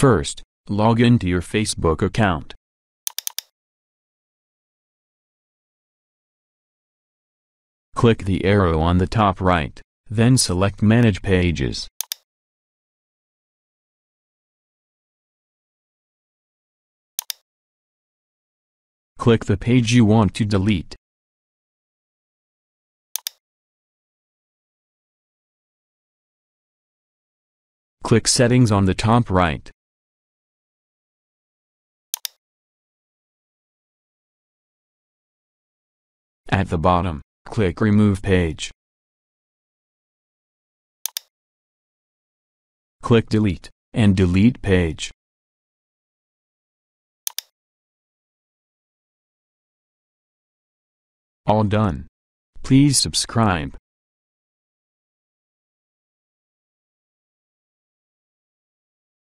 First, log into your Facebook account. Click the arrow on the top right, then select Manage Pages. Click the page you want to delete. Click Settings on the top right. At the bottom, click Remove Page. Click Delete, and delete page. All done. Please subscribe.